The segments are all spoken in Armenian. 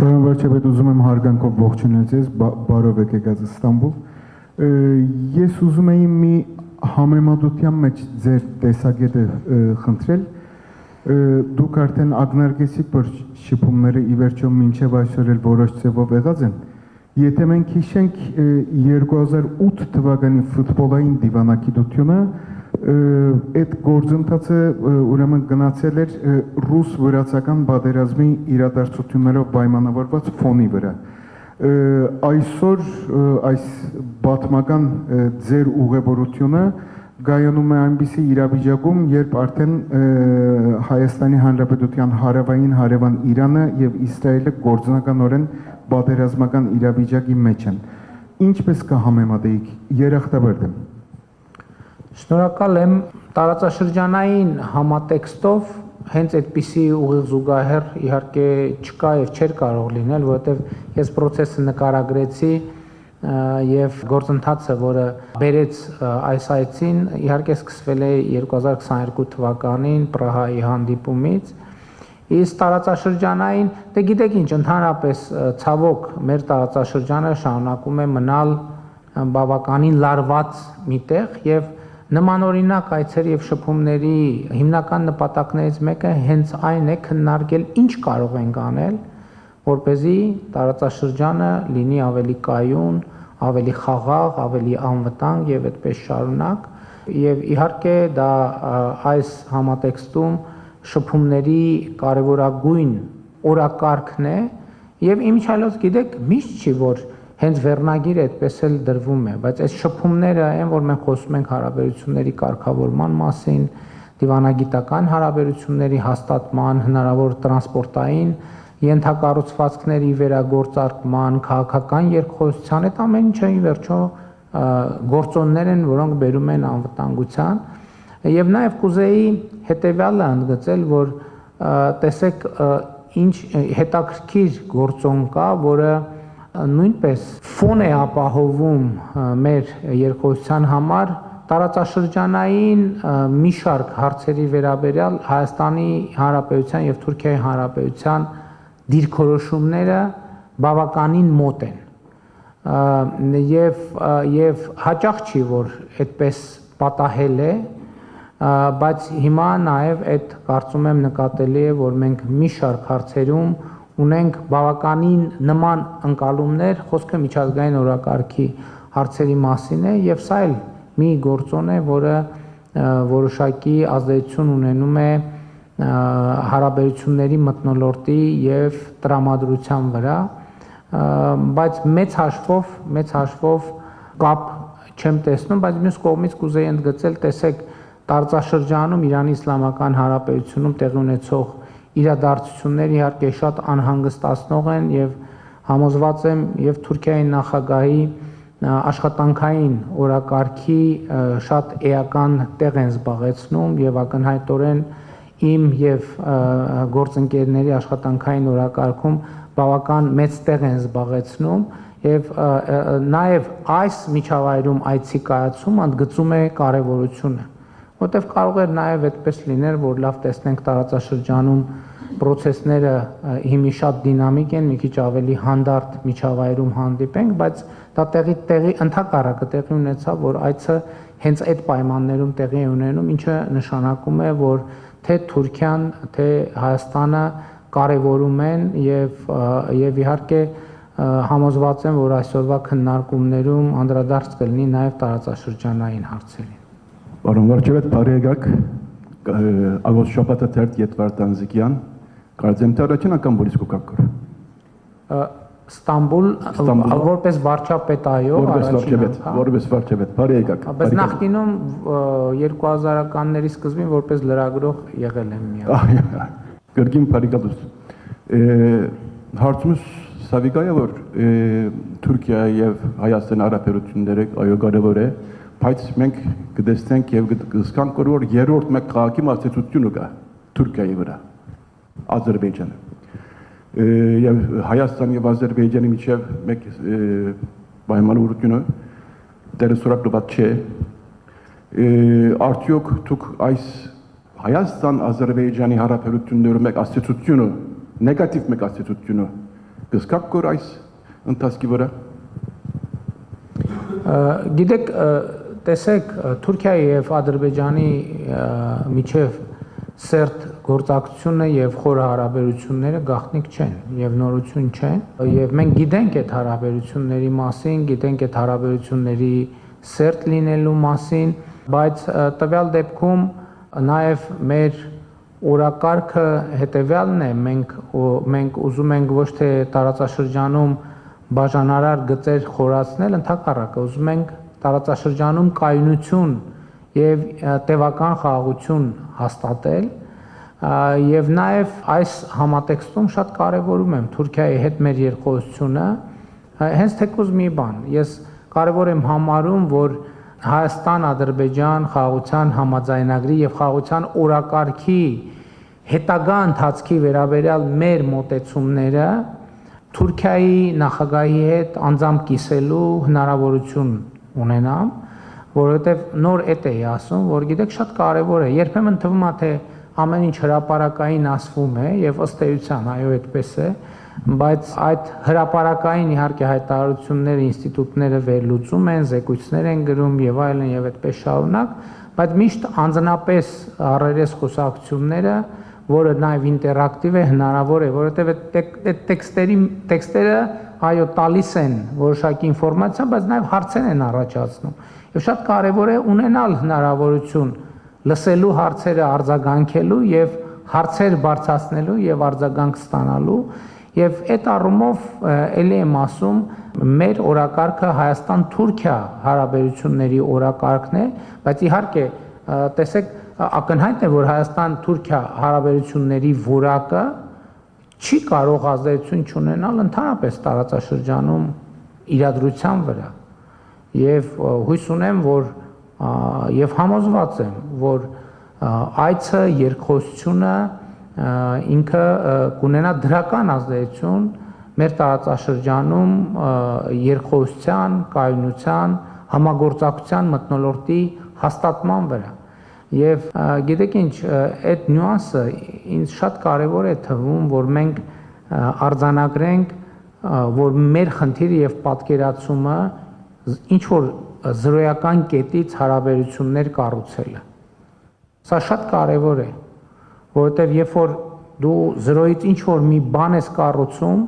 Պարոն վարչապետ, ուզում եմ հարգանքով ողջունել ձեզ, բարով եք եկած Ստամբուլ։ Ես ուզում էի մի համեմատության մեջ ձեր տեսակետը խնդրել։ Դուք արդեն ակնարկեցիք, որ շփումները ի վերջո մինչև այսօր էլ որոշ ձևով եղած են։ Եթե մենք հիշենք 2008 թվականի ֆուտբոլային դիվանագիտությունը, այդ գործընթացը ուրեմն գնացել էր ռուս-վրացական պատերազմի իրադարձություններով պայմանավորված ֆոնի վրա։ Այսօր այս պատմական ձեր ուղևորությունը գայանում է այնպիսի իրավիճակում, երբ արդեն Հայաստանի Հանրապետության հարավային հարևան Իրանը եւ Իսրայելը գործնականորեն պատերազմական իրավիճակի մեջ են։ Ինչպես կհամեմատեիք երախտաբարդ եմ։ Շնորհակալ եմ տարածաշրջանային համատեքստով հենց այդպիսի ուղիղ զուգահեռ իհարկե չկա եւ չէր կարող լինել, որովհետեւ ես process-ը նկարագրեցի եւ գործընթացը, որը բերեց այս այցին, իհարկե սկսվել է 2022 թվականին Պրահայի հանդիպումից։ Իսկ տարածաշրջանային, դե գիտեք ինչ, ընդհանրապես ցավոք մեր տարածաշրջանը շարունակում է մնալ բավականին լարված միտեղ եւ նմանօրինակ այցերի եւ շփումների հիմնական նպատակներից մեկը հենց այն է քննարկել ինչ կարող ենք անել, որպեսզի տարածաշրջանը լինի ավելի կայուն, ավելի խաղաղ, ավելի անվտանգ եւ այդպես շարունակ։ Եվ իհարկե դա այս համատեքստում շփումների կարևորագույն օրակարգն է եւ իմիջիալոց գիտեք միշտ չի որ հենց վերնագիրը այդպես էլ դրվում է, բայց այս շփումները են, որ մենք խոսում ենք հարաբերությունների կարգավորման մասին, դիվանագիտական հարաբերությունների հաստատման, հնարավոր տրանսպորտային ենթակառուցվածքների վերագործարկման, քաղաքական երկխոսության, այդ ամեն ինչը ի վերջո գործոններ են, որոնք բերում են անվտանգության, եւ նաեւ կուզեի հետեւյալը ընդգծել, որ տեսեք ինչ հետաքրքիր գործոն կա, որը նույնպես ֆոն է ապահովում մեր երկխոսության համար տարածաշրջանային մի շարք հարցերի վերաբերյալ Հայաստանի Հանրապետության եւ Թուրքիայի Հանրապետության դիրքորոշումները բավականին մոտ են եւ հաճախ չի որ այդպես պատահել է, բայց հիմա նաեւ այդ կարծում եմ նկատելի է, որ մենք մի շարք հարցերում ունենք բավականին նման ընկալումներ, խոսքը միջազգային օրակարգի հարցերի մասին է եւ սա էլ մի գործոն է, որը որոշակի ազդեցություն ունենում է հարաբերությունների մթնոլորտի եւ տրամադրության վրա, բայց մեծ հաշվով կապ չեմ տեսնում, բայց մյուս կողմից կուզեի ընդգծել, տեսեք տարածաշրջանում Իրանի Իսլամական Հանրապետությունում տեղի ունեցող իրադարձությունները իհարկե շատ անհանգստացնող են եւ համոզված եմ եւ Թուրքիայի նախագահի աշխատանքային օրակարգի շատ էական տեղ են զբաղեցնում եւ ակնհայտորեն իմ եւ գործընկերների աշխատանքային օրակարգում բավական մեծ տեղ են զբաղեցնում եւ նաեւ այս միջավայրում այցի կայացումը ընդգծում է կարեւորությունը, որտեղ կարող է նաեւ այդպես լինել, որ լավ տեսնենք տարածաշրջանում process-ները հիմի շատ դինամիկ են, մի քիչ ավելի հանդարտ միջավայրում հանդիպենք, բայց դա տեղի ընդհակառակը տեղի ունեցավ, որ այցը հենց այդ պայմաններում տեղի է ունենում, ինչը նշանակում է, որ թե Թուրքիան, թե Հայաստանը կարևորում են եւ իհարկե համոզված եմ, որ այսօրվա քննարկումներում անդրադարձ կլինի նաեւ տարածաշրջանային հարցերին։ Պարոն վարչապետ, բարի եկաք, Ագոս շաբաթը թերթ Եդվարդ Անզիկյան, կարծեմ թե առաջին անգամ որից կուկակոր։ Ստամբուլ, որպես վարչապետ, այո, որպես վարչապետ, բարի եկաք։ Բայց նախկինում 2000-ականների սկզբին որպես լրագրող եղել եմ միայն։ Գրգին բարիկալուս։ Հարցումս սավիկա է, որ Թուրքիայի եւ Հայաստանի հարաբերությունները այո կարևոր է, բայց մենք կտեսնենք եւ կզգանք, որ երրորդ մեկ քաղաքի մասնակցությունը կա Թուրքիայի վրա, Ադրբեջանը։ Եվ Հայաստանի եւ Ադրբեջանի միջև մեկ պայմանավորությունը դերասորակլված չէ։ Արդյոք դուք այս Հայաստան-Ադրբեջանի հարաբերություններում մեկ աստեցությունը, նեգատիվ մեկ աստեցությունը կսկակ կոր այս ընթացքի վրա։ Գիտեք, տեսեք, Թուրքիայի եւ Ադրբեջանի միջև սերտ գործակցությունը եւ խորը հարաբերությունները գաղտնիք չեն եւ նորություն չեն եւ մենք գիտենք այդ հարաբերությունների մասին, գիտենք այդ հարաբերությունների սերտ լինելու մասին, բայց տվյալ դեպքում նաեւ մեր օրակարգը հետեւյալն է, մենք ուզում ենք ոչ թե տարածաշրջանում բաժանարար գծեր խորացնել, ընդհակառակը ուզում ենք տարածաշրջանում կայունություն եւ տևական խաղաղություն հաստատել եւ նաեւ այս համատեքստում շատ կարեւորում եմ Թուրքիայի հետ մեր երկխոսությունը հենց թեկուզ մի բան ես կարեւոր եմ համարում որ Հայաստան-Ադրբեջան խաղաղության համաձայնագրի եւ խաղաղության օրակարգի հետագա ընթացքի վերաբերյալ մեր մոտեցումները Թուրքիայի նախագահի հետ անձամբ կիսելու հնարավորություն ունենամ, որովհետև նոր էդ էի ասում, որ գիտեք շատ կարևոր է, երբեմն թվում է թե ամեն ինչ հրապարակային ասվում է եւ ըստ էության այո այդպես է, բայց այդ հրապարակային իհարկե հայտարարությունները ինստիտուտները վերլուծում են, զեկույցներ են գրում եւ այլն եւ այդպես շարունակ, բայց միշտ անձնապես առերես խոսակցությունները որը նաև ինտերակտիվ է, հնարավոր է, որովհետև այդ տեքստերը այո տալիս են որոշակի ինֆորմացիա, բայց նաև հարցեր են առաջացնում։ Եվ շատ կարևոր է ունենալ հնարավորություն լսելու հարցերը արձագանքելու եւ հարցեր բարձրացնելու եւ արձագանք ստանալու եւ այդ առումով ելի եմ ասում մեր օրակարգը Հայաստան-Թուրքիա հարաբերությունների օրակարգն է, բայց իհարկե տեսեք ակնհայտ է որ Հայաստան-Թուրքիա հարաբերությունների որակը չի կարող ազդեցություն չունենալ ընդհանրապես տարածաշրջանում իրադրության վրա եւ հույս ունեմ որ եւ համոզված եմ որ այցը երկխոսությունը ինքը կունենա դրական ազդեցություն մեր տարածաշրջանում երկխոսության, կայունության, համագործակցության մթնոլորտի հաստատման վրա Եվ գիտեք ինչ, այդ նյուանսը ինձ շատ կարևոր է թվում, որ մենք արձանագրենք, որ մեր խնդիրը եւ պատկերացումը ինչ որ զրոյական կետից հարաբերություններ կառուցելը։ Սա շատ կարևոր է, որովհետեւ երբ որ դու զրոյից ինչ որ մի բան ես կառուցում,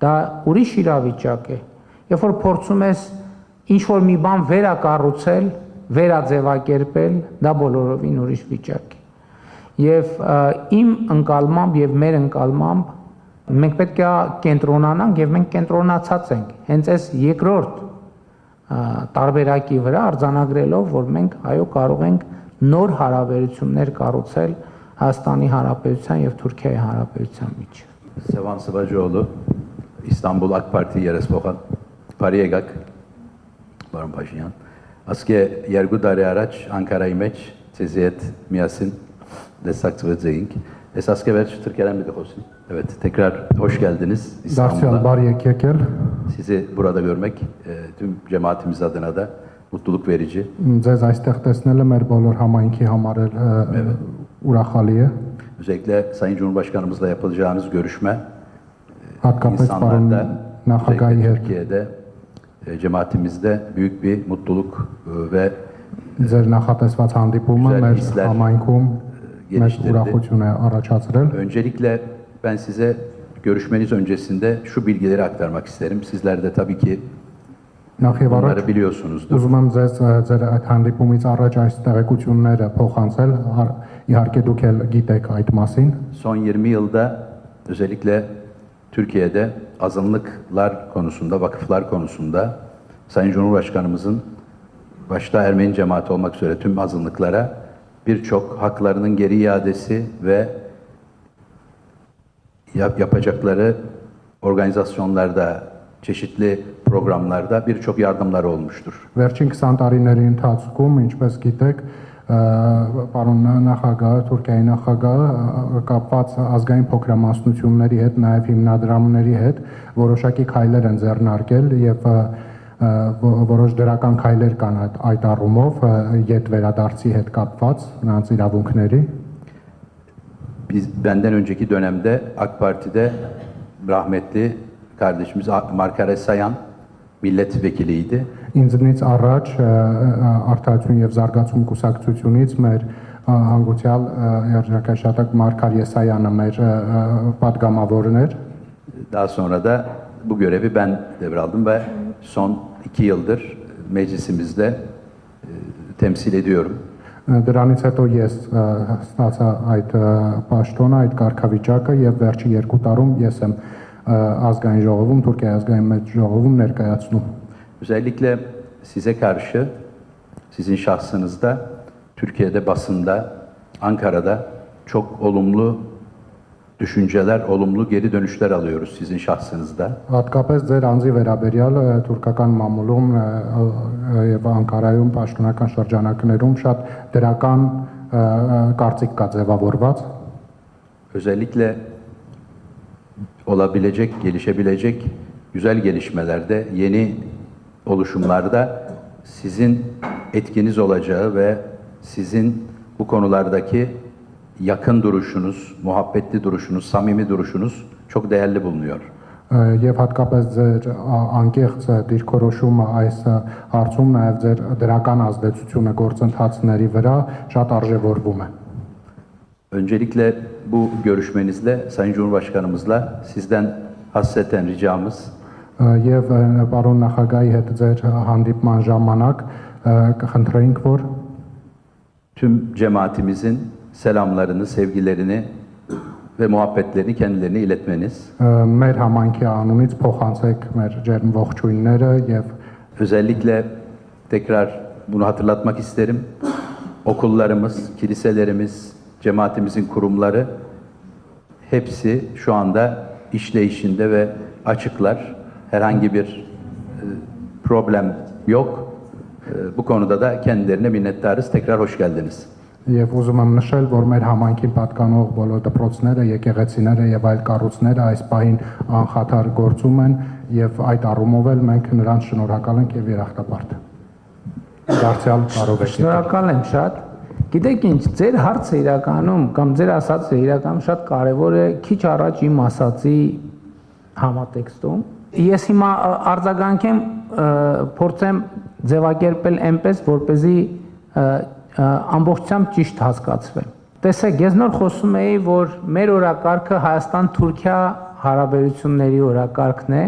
դա ուրիշ իրավիճակ է։ Երբ որ փորձում ես ինչ որ մի բան վերակառուցել, վերաձևակերպել, դա բոլորովին ուրիշ վիճակ է։ Եվ իմ ընկալմամբ եւ մեր ընկալմամբ մենք պետք է կենտրոնանանք եւ մենք կենտրոնացած ենք։ Հենց այս երկրորդ տարբերակի վրա արձանագրելով, որ մենք այո կարող ենք նոր հարաբերություններ կառուցել Հայաստանի Հանրապետության եւ Թուրքիայի Հանրապետության միջեւ։ Sevan Sıvacıoğlu, İstanbul AK Parti երեսվողան, բարի եկաք, պարոն Փաշինյան։ Ասկե երկու տարի առաջ Անկարայի մեջ ցեզի հետ միասին դեսակցվեցինք։ Ես ասկե վերջ Türkiye'den bir de olsun. Evet, tekrar hoş geldiniz İstanbul'a. Բարի եկել։ Sizi burada görmek tüm cemaatimiz adına da mutluluk verici. Ձեզ այստեղ տեսնելը մեր բոլոր համայնքի համար ուրախալի է։ Özellikle Sayın Cumhurbaşkanımızla yapılacağınız görüşme Հատկապես պարոն նախագահի հետ Türkiye'de cemaatimizde büyük bir mutluluk ve ձեր նախատեսված հանդիպումը մեր համայնքում մեծ ուրախություն է առաջացրել։ Öncelikle ben size görüşmeniz öncesinde şu bilgileri aktarmak isterim. Sizler de tabii ki Նախ եւ առաջ bunları biliyorsunuzdur. ուզում եմ ձեր այդ հանդիպումից առաջ այս տեղեկությունները փոխանցել, իհարկե դուք էլ գիտեք այդ մասին։ Son 20 yılda özellikle Türkiye'de azınlıklar konusunda, vakıflar konusunda Sayın Cumhurbaşkanımızın başta Ermeni cemaati olmak üzere tüm azınlıklara birçok haklarının geri iadesi ve yapacakları organizasyonlarda, çeşitli programlarda birçok yardımları olmuştur. Վերջին 20 տարիների ընթացքում, ինչպես գիտեք, պարոն նախագահը, Թուրքիայի նախագահը կապված ազգային փոքրամասնությունների հետ, նաև հիմնադրամների հետ որոշակի քայլեր են ձեռնարկել եւ որոշ դրական քայլեր կան այդ առումով յետ վերադարձի հետ կապված նրանց իրավունքների։ Benden önceki dönemde AK Parti'de rahmetli kardeşimiz Markare Sayan milletvekiliydi. Ինձնից առաջ Արդարություն եւ զարգացում կուսակցությունից մեր հանգուցյալ երաժշտական Մարգար Եսայանը մեր պատգամավորն էր։ Daha sonra da bu görevi ben devraldım ve son 2 yıldır meclisimizde temsil ediyorum. Դրանից հետո ես ստացա այդ պաշտոնը, այդ կարգավիճակը եւ վերջի 2 տարում ես եմ ազգային ժողովում, Թուրքիայի ազգային մեծ ժողովում ներկայացնում։ Özellikle size karşı, sizin şahsınızda, Türkiye'de basında, Ankara'da çok olumlu düşünceler, olumlu geri dönüşler alıyoruz sizin şahsınızda. Հատկապես ձեր անձի վերաբերյալ թուրքական մամուլում եւ Անկարայում պաշտոնական շրջանակներում շատ դրական կարծիք կա ձևավորված։ Özellikle olabilecek, gelişebilecek güzel gelişmelerde, yeni oluşumlarda sizin etkiniz olacağı ve sizin bu konulardaki yakın duruşunuz, muhabbetli duruşunuz, samimi duruşunuz çok değerli bulunuyor. Եվ հատկապես ձեր անկեղծ դիրքորոշումը այս հարցում նաև ձեր դրական ազդեցությունը գործընթացների վրա շատ արժևորվում է։ Öncelikle bu görüşmenizle Sayın Cumhurbaşkanımızla sizden hasreten ricamız Եվ պարոն նախագահի հետ ձեր հանդիպման ժամանակ կխնդրեինք, որ tüm cemaatimizin selamlarını, sevgilerini ve muhabbetlerini kendilerine iletmeniz. մեր համայնքի անունից փոխանցեք մեր ջերմ ողջույնները եւ Özellikle tekrar bunu hatırlatmak isterim. Okullarımız, kiliselerimiz, cemaatimizin kurumları hepsi şu anda işleyişinde ve açıklar. Herhangi bir problem yok. Bu konuda da kendilerine minnettarız. Tekrar hoş geldiniz. Եվ ուզում եմ նշել, որ մեր համայնքին պատկանող բոլոր դպրոցները, եկեղեցիները եւ այլ կառույցները այս պահին անխաթար գործում են եւ այդ առումով էլ մենք նրանց շնորհակալ ենք եւ երախտապարտ։ Դարձյալ կարող եք։ Շնորհակալ եմ շատ։ Գիտեք ինչ, ձեր հարցը իրականում կամ ձեր ասածը իրականում շատ կարևոր է, քիչ առաջ իմ ասածի համատեքստում։ Ես հիմա արձագանքեմ, փորձեմ ձևակերպել այնպես, որպեսզի ամբողջությամբ ճիշտ հասկացվեն։ Տեսեք, ես նոր խոսում էի, որ մեր օրակարգը Հայաստան-Թուրքիա հարաբերությունների օրակարգն է,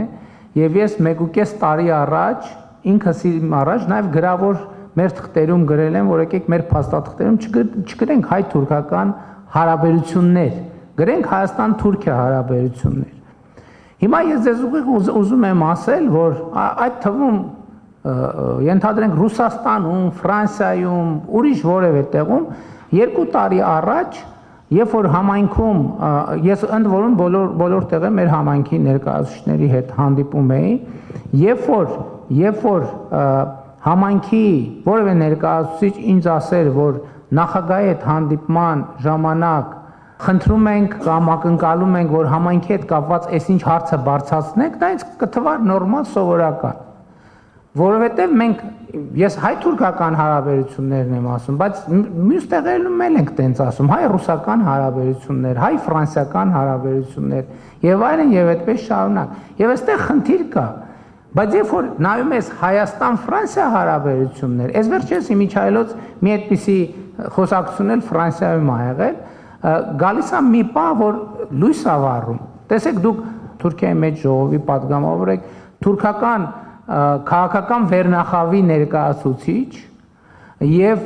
եւ ես 1.5 տարի առաջ ինքս իմ առաջ նաեւ գրավոր մեր թղթերում գրել եմ, որ եկեք մեր փաստաթղթերում չգրենք հայ-թուրքական հարաբերություններ, գրենք Հայաստան-Թուրքիա հարաբերություններ։ Հիմա ես ձեզ ուզում եմ ասել, որ այդ թվում ենթադրենք Ռուսաստանում, Ֆրանսիայում, ուրիշ որևէ տեղում 2 տարի առաջ, երբ որ համայնքում ես ընդ որում բոլոր տեղը մեր համայնքի ներկայացուցիչների հետ հանդիպում էի, երբ որ համայնքի որևէ ներկայացուցիչ ինձ ասեր, որ նախագահի հետ հանդիպման ժամանակ խնդրում ենք կամ ակնկալում ենք, որ համայնքի հետ կապված այսինչ հարցը բարձրացնենք, դա ինձ կթվար նորմալ սովորական։ Որովհետև մենք ես հայ-թուրքական հարաբերություններն եմ ասում, բայց մյուս տեղերում էլ ենք տենց ասում, հայ-ռուսական հարաբերություններ, հայ-ֆրանսիական հարաբերություններ եւ այլն եւ այդպես շարունակ։ Եվ այստեղ խնդիր կա։ Բայց երբ որ նայում ես Հայաստան-Ֆրանսիա հարաբերություններ, այս վերջերս իմիջայլոց մի այդպիսի խոսակցություն էլ Ֆրանսիայում ա եղել, գալիս է մի պահ, որ լույս ա վառում։ Տեսեք, դուք Թուրքիայի մեծ ժողովի պատգամավոր եք, թուրքական քաղաքական վերնախավի ներկայացուցիչ եւ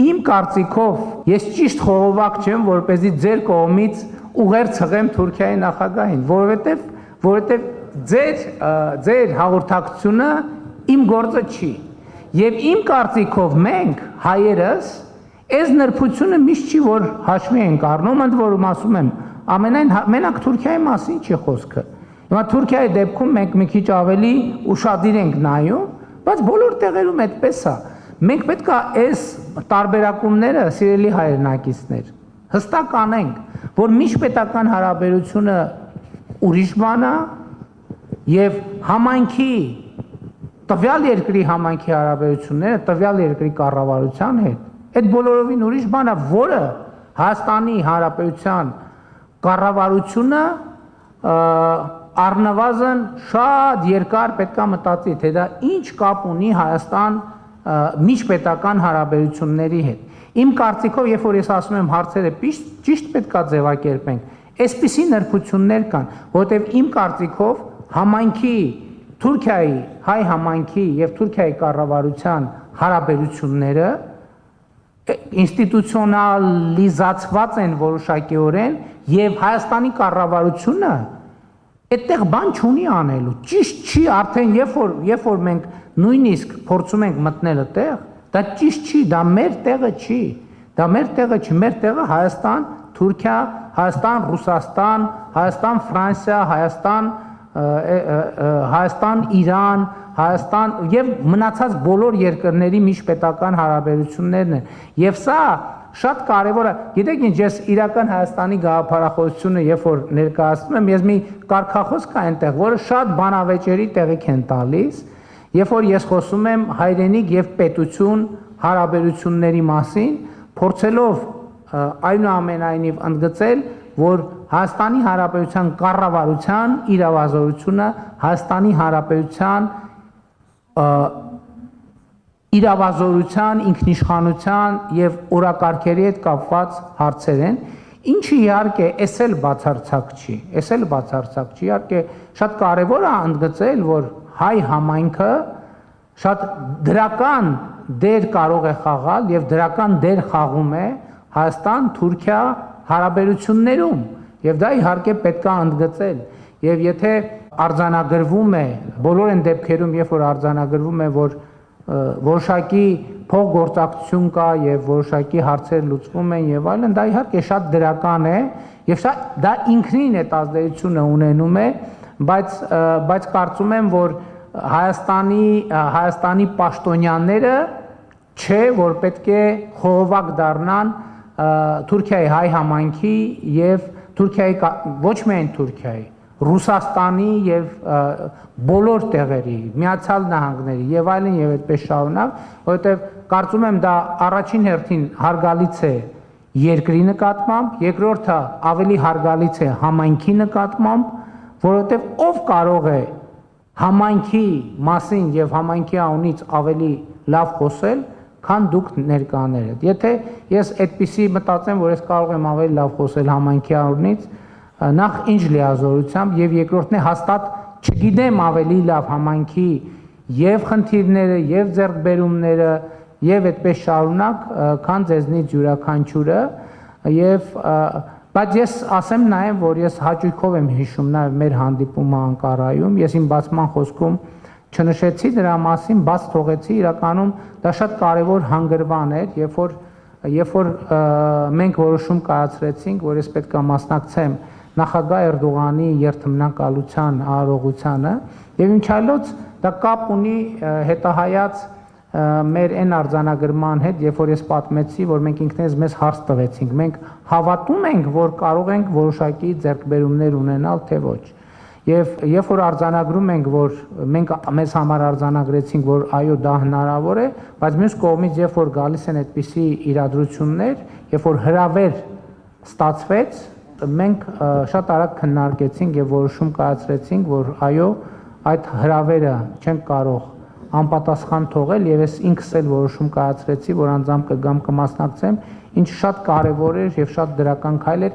իմ կարծիքով ես ճիշտ խողովակ չեմ, որպեսզի ձեր կողմից ուղեր ցղեմ Թուրքիայի նախագահին, որովհետեւ ձեր հաղորդակցությունը իմ գործը չի։ Եվ իմ կարծիքով մենք հայերս այս նրբությունը միշտ չի որ հաշվի ենք առնում, ընդ որում ասում եմ, ամենայն մենակ Թուրքիայի մասին չի խոսքը։ Հիմա Թուրքիայի դեպքում մենք մի քիչ ավելի ուշադիր ենք նայում, բայց բոլոր տեղերում այդպես է։ Մենք պետք է այս տարբերակումները, սիրելի հայրենակիցներ, հստակ անենք, որ միջպետական հարաբերությունը ուրիշ բան է եւ համայնքի տվյալ երկրի համայնքի հարաբերությունները տվյալ երկրի կառավարության հետ այդ բոլորովին ուրիշ բան է, որը Հայաստանի Հանրապետության կառավարությունը առնվազն շատ երկար պետքա մտածի, թե դա ինչ կապ ունի Հայաստան միջպետական հարաբերությունների հետ։ Իմ կարծիքով, երբ որ ես ասում եմ հարցերը ճիշտ պետքա ձևակերպենք, այսպիսի նրբություններ կան, որովհետև իմ կարծիքով համայնքի Թուրքիայի, հայ համայնքի եւ Թուրքիայի կառավարության հարաբերությունները ինստիտուցիոնալիզացված են որոշակիորեն եւ Հայաստանի կառավարությունը այդտեղ բան չունի անելու։ Ճիշտ չի, արդեն երբ որ մենք նույնիսկ փորձում ենք մտնել այդտեղ, դա ճիշտ չի, դա մեր տեղը չի։ Դա մեր տեղը չի, մեր տեղը Հայաստան, Թուրքիա, Հայաստան, Ռուսաստան, Հայաստան, Ֆրանսիա, Հայաստան, Իրան, Հայաստան եւ մնացած բոլոր երկրների միջպետական հարաբերություններն են։ Եվ սա շատ կարևոր է։ Գիտեք ինչ, ես իրական Հայաստանի գաղափարախոսությունը երբ որ ներկայացնում եմ, ես մի կարգախոս կա այնտեղ, որը շատ բանավեճերի տեղիք են տալիս, երբ որ ես խոսում եմ հայրենիք եւ պետություն հարաբերությունների մասին, փորձելով այնուամենայնիվ ընդգծել, որ Հայաստանի Հանրապետության կառավարության իրավազորությունը Հայաստանի Հանրապետության իրավազորության, ինքնիշխանության եւ օրակարգերի հետ կապված հարցեր են, ինչը իհարկե էս էլ բացարձակ չի, իհարկե շատ կարեւոր է ընդգծել, որ հայ համայնքը շատ դրական դեր կարող է խաղալ եւ դրական դեր խաղում է Հայաստան-Թուրքիա հարաբերություններում եւ դա իհարկե պետք է ընդգծել եւ եթե արձանագրվում է բոլոր այն դեպքերում երբ որ արձանագրվում է որ որոշակի փոխգործակցություն կա եւ որոշակի հարցեր լուծվում են եւ այլն դա իհարկե շատ դրական է եւ դա ինքնին այդ ազդեցությունը ունենում է բայց կարծում եմ որ Հայաստանի պաշտոնյաները չէ որ պետք է խողովակ դառնան Թուրքիայի հայ համայնքի եւ Թուրքիայի ոչ միայն Թուրքիայի, Ռուսաստանի եւ բոլոր տեղերի, Միացյալ Նահանգների եւ այլն եւ այդպես շարունակ, որովհետեւ կարծում եմ դա առաջին հերթին հարգալից է երկրի նկատմամբ, երկրորդը ավելի հարգալից է համայնքի նկատմամբ, որովհետեւ ով կարող է համայնքի մասին եւ համայնքի անունից ավելի լավ խոսել քան դուք ներկաները։ Եթե ես այդպիսի մտածեմ, որ ես կարող եմ ավելի լավ խոսել համայնքի անունից, նախ ինչ լիազորությամբ եւ երկրորդն է հաստատ չգիտեմ ավելի լավ համայնքի եւ խնդիրները եւ ձեռքբերումները եւ այդպես շարունակ, քան ձեզնից յուրաքանչյուրը եւ բայց ես ասեմ նաեւ, որ ես հաճույքով եմ հիշում նաեւ մեր հանդիպումը Անկարայում, ես իմ բացման խոսքում չնշեցի դրա մասին, բաց թողեցի, իրականում դա շատ կարևոր հանգրվան էր, երբ որ մենք որոշում կայացրեցինք, որ ես պետք է մասնակցեմ նախագահ Էրդողանի երթմնակալության արարողությանը, եւ ինչ այլոց դա կապ ունի հետահայաց մեր այն արձանագրման հետ, երբ որ ես պատմեցի, որ մենք ինքներս մեզ հարց տվեցինք, մենք հավատում ենք, որ կարող ենք որոշակի ձեռքբերումներ ունենալ, թե ոչ։ Եվ երբ որ արձանագրում ենք, որ մենք մեզ համար արձանագրեցինք, որ այո դա հնարավոր է, բայց մյուս կողմից երբ որ գալիս են այդպիսի իրադրություններ, երբ որ հրավեր ստացվեց, մենք շատ արագ քննարկեցինք եւ որոշում կայացրեցինք, որ այո այդ հրավերը չենք կարող անպատասխան թողել եւ ես ինքս էլ որոշում կայացրեցի, որ անձամբ կգամ կմասնակցեմ, ինչ շատ կարեւոր էր եւ շատ դրական քայլ էր